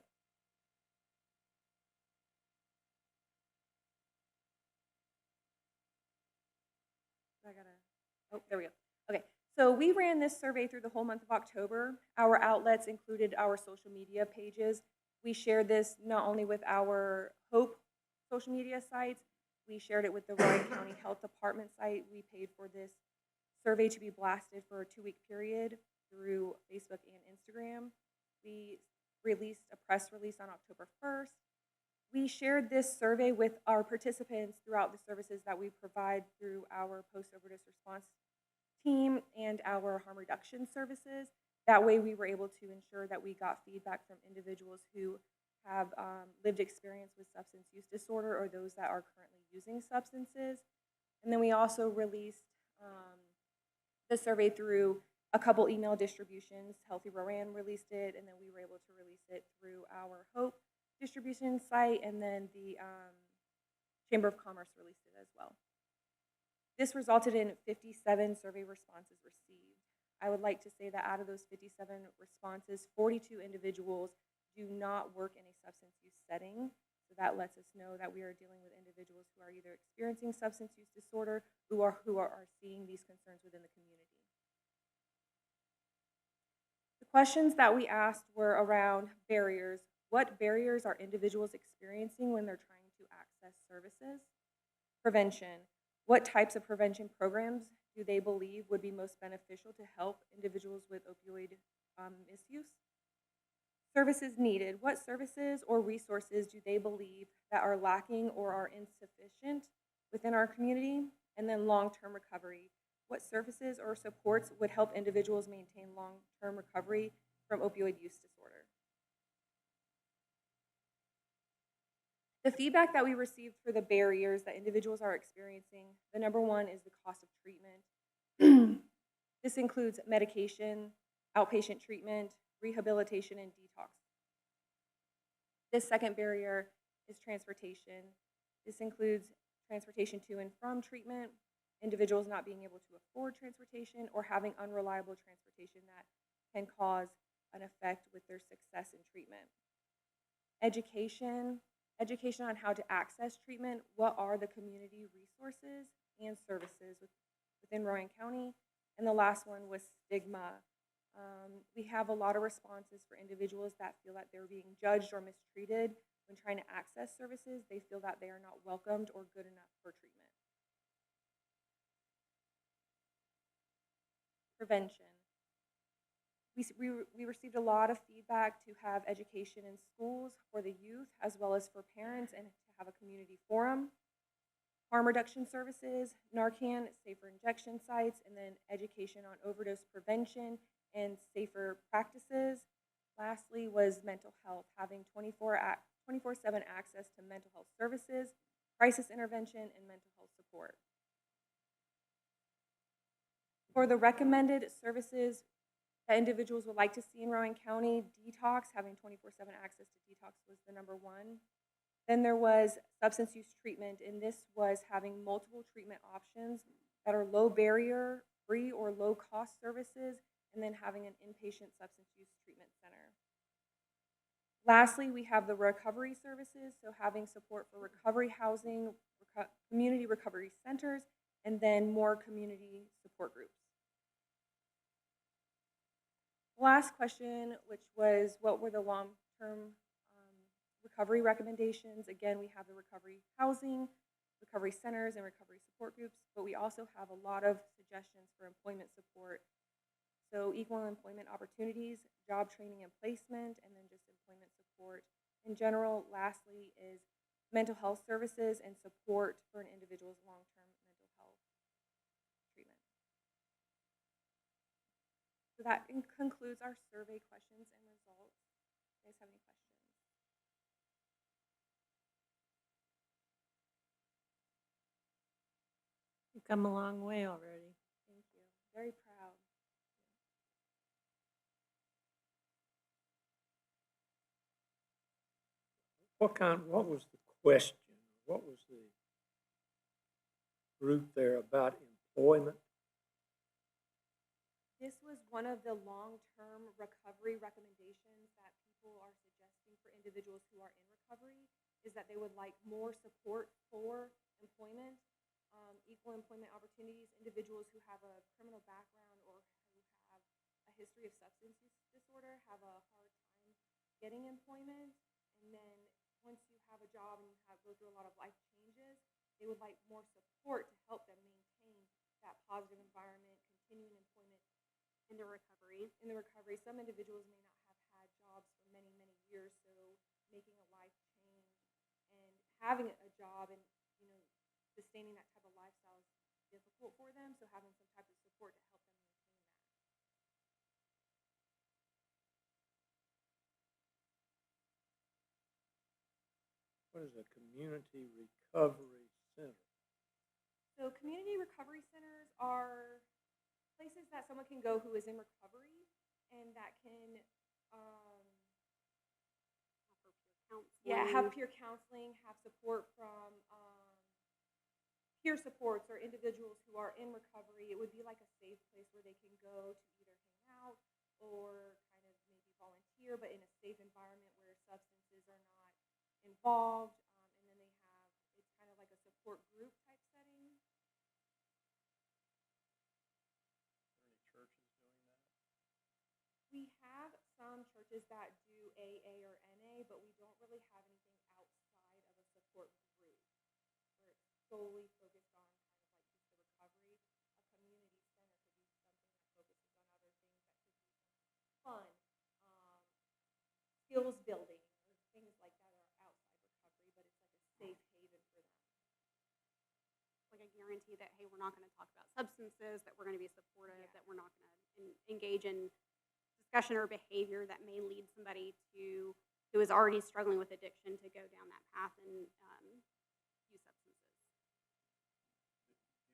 There we go. Okay. So we ran this survey through the whole month of October. Our outlets included our social media pages. We shared this not only with our HOPE social media sites, we shared it with the Rowan County Health Department site. We paid for this survey to be blasted for a 2-week period through Facebook and Instagram. We released a press release on October 1st. We shared this survey with our participants throughout the services that we provide through our post-overdose response team and our harm reduction services. That way we were able to ensure that we got feedback from individuals who have lived experience with substance use disorder or those that are currently using substances. And then we also released the survey through a couple email distributions. Healthy Rowan released it, and then we were able to release it through our HOPE distribution site, and then the Chamber of Commerce released it as well. This resulted in 57 survey responses received. I would like to say that out of those 57 responses, 42 individuals do not work in a substance use setting. So that lets us know that we are dealing with individuals who are either experiencing substance use disorder who are seeing these concerns within the community. The questions that we asked were around barriers. What barriers are individuals experiencing when they're trying to access services? Prevention. What types of prevention programs do they believe would be most beneficial to help individuals with opioid misuse? Services needed. What services or resources do they believe that are lacking or are insufficient within our community? And then long-term recovery. What services or supports would help individuals maintain long-term recovery from opioid use disorder? The feedback that we received for the barriers that individuals are experiencing, the number one is the cost of treatment. This includes medication, outpatient treatment, rehabilitation, and detox. This second barrier is transportation. This includes transportation to and from treatment, individuals not being able to afford transportation or having unreliable transportation that can cause an effect with their success in treatment. Education on how to access treatment, what are the community resources and services within Rowan County, and the last one was stigma. We have a lot of responses for individuals that feel that they're being judged or mistreated when trying to access services. They feel that they are not welcomed or good enough for treatment. Prevention. We received a lot of feedback to have education in schools for the youth as well as for parents and to have a community forum. Harm reduction services, Narcan, safer injection sites, and then education on overdose prevention and safer practices. Lastly was mental health, having 24/7 access to mental health services, crisis intervention, and mental health support. For the recommended services that individuals would like to see in Rowan County, detox, having 24/7 access to detox was the number one. Then there was substance use treatment, and this was having multiple treatment options that are low barrier, free or low cost services, and then having an inpatient substance use treatment center. Lastly, we have the recovery services, so having support for recovery housing, community recovery centers, and then more community support groups. Last question, which was what were the long-term recovery recommendations? Again, we have the recovery housing, recovery centers, and recovery support groups, but we also have a lot of suggestions for employment support. So equal employment opportunities, job training and placement, and then just employment support. In general, lastly is mental health services and support for an individual's long-term mental health treatment. So that concludes our survey questions and results. Do you guys have any questions? You've come a long way already. Thank you. Very proud. What was the question? What was the group there about employment? This was one of the long-term recovery recommendations that people are suggesting for individuals who are in recovery, is that they would like more support for employment, equal employment opportunities. Individuals who have a criminal background or who have a history of substance use disorder have a hard time getting employment. And then once you have a job and you go through a lot of life changes, they would like more support to help them maintain that positive environment, continuing employment In the recovery. in the recovery. Some individuals may not have had jobs for many, many years, so making a life change and having a job and, sustaining that type of lifestyle is difficult for them, so having some type of support to help them maintain that. What is a community recovery center? So community recovery centers are places that someone can go who is in recovery and that can have peer counseling, have support from peer supports or individuals who are in recovery. It would be like a safe place where they can go to either hang out or kind of maybe volunteer, but in a safe environment where substances are not involved. And then it's kind of like a support group type setting. Are there any churches doing that? We have some churches that do AA or NA, but we don't really have anything outside of a support group where it's solely focused on kind of like just the recovery. A community center could be something that focuses on other things that could be fun, skills building, or things like that are outside recovery, but it's like a safe haven for them. Like a guarantee that, hey, we're not going to talk about substances, that we're going to be supportive, that we're not going to engage in discussion or behavior that may lead somebody who is already struggling with addiction to go down that path and use substances.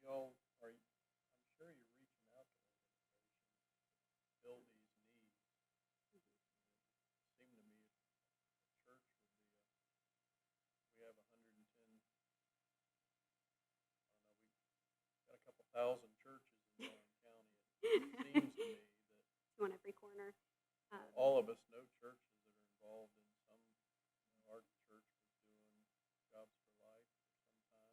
I'm sure you're reaching out to organizations to fill these needs. It seemed to me a church would be we have 110, I don't know, we've got a couple 1,000 churches in Rowan County. It seems to me that Two on every corner. all of us know churches that are involved in some, our church was doing Jobs for Life for some time,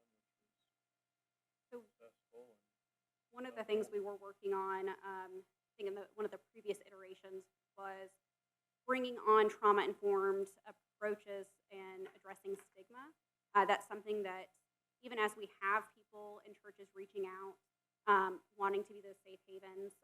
which was successful. And One of the things we were working on, I think in one of the previous iterations, was bringing on trauma-informed approaches and addressing stigma. That's something that, even as we have people in churches reaching out, wanting to be those safe havens,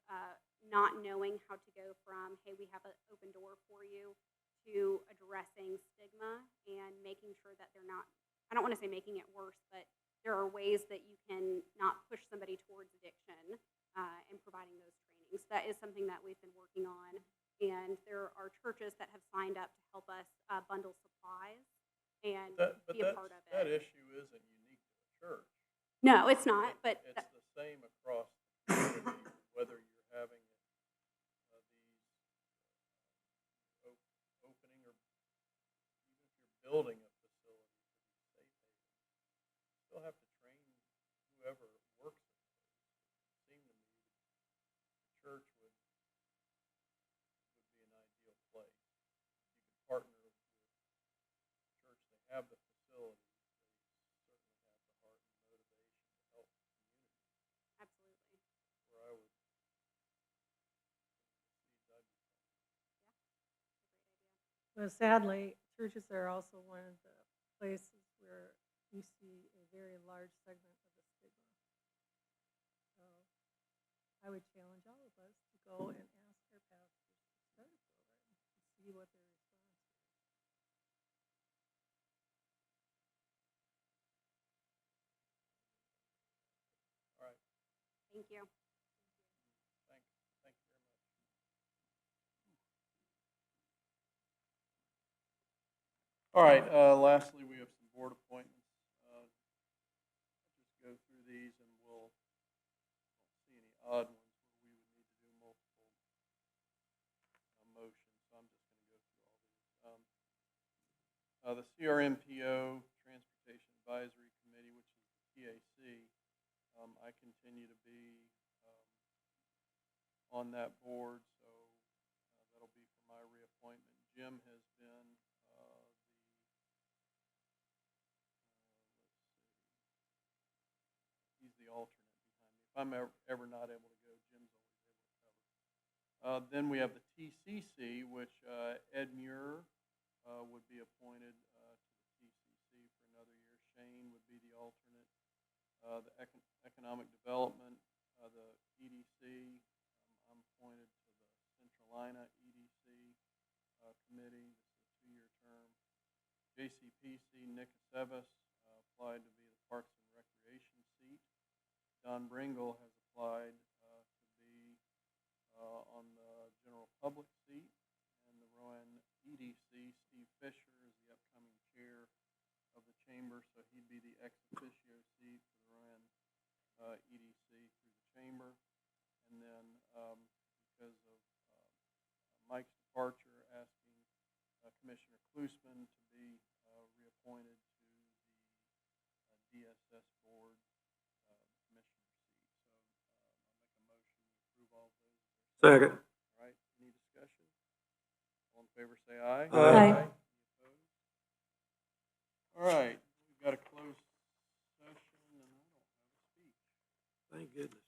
not knowing how to go from, hey, we have an open door for you, to addressing stigma and making sure that they're not, I don't want to say making it worse, but there are ways that you can not push somebody towards addiction and providing those trainings. That is something that we've been working on, and there are churches that have signed up to help us bundle supplies and be a part of it. That issue isn't unique to the church. No, it's not, but It's the same across the community, whether you're having these opening, or even if you're building a facility for these safe havens, you still have to train whoever works in those. It seemed to me that the church would be an ideal place. If you could partner with the church, they have the facilities, they certainly have the heart and motivation to help the community. absolutely. Where I would see I'd be Well, sadly, churches are also one of the places where you see a very large segment of the stigma. So I would challenge all of us to go and ask our pastors to start a program and see what their response is. all right. Thank you. Thank you very much. All right, lastly, we have some board appointments. Just go through these and we'll, don't see any odd ones where we would need to do multiple motions, so I'm just going to go through all these. The CRMPO, Transportation Advisory Committee, which is the TAC, I continue to be on that board, so that'll be for my reappointment. Jim has been he's the alternate behind me. If I'm ever not able to go, Jim's always able to cover. Then we have the TCC, which Ed Muir would be appointed to the TCC for another year. Shane would be the alternate. The Economic Development, the EDC, I'm appointed to the Centralina EDC committee. This is a 2-year term. JCPC, Nick Aceves applied to be the Parks and Recreation seat. Don Bringle has applied to be on the General Public seat. And the Rowan EDC, Steve Fisher is the upcoming chair of the chamber, so he'd be the ex officio seat for the Rowan EDC through the chamber. And then because of Mike's departure, asking Commissioner Klusman to be reappointed to the DSS board commissioner seat. So I'll make a motion to approve all of those. Second. All right, any discussion? All in favor say aye. Aye. Any opposed? All right, we've got a closed session and I don't have a speech. Thank goodness.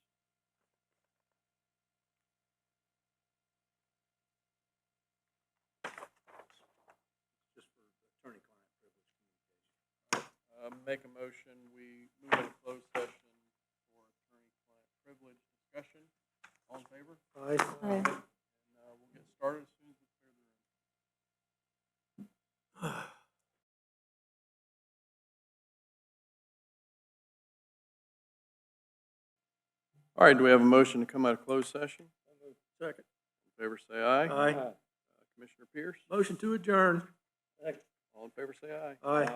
Just for attorney-client privilege communication. Make a motion, we move into closed session for attorney-client privilege discussion. All in favor? Aye. Aye. And we'll get started as soon as we clear the room. All right, do we have a motion to come out of closed session? Second. All in favor say aye. Aye. Commissioner Pierce? Motion to adjourn. All in favor say aye. Aye.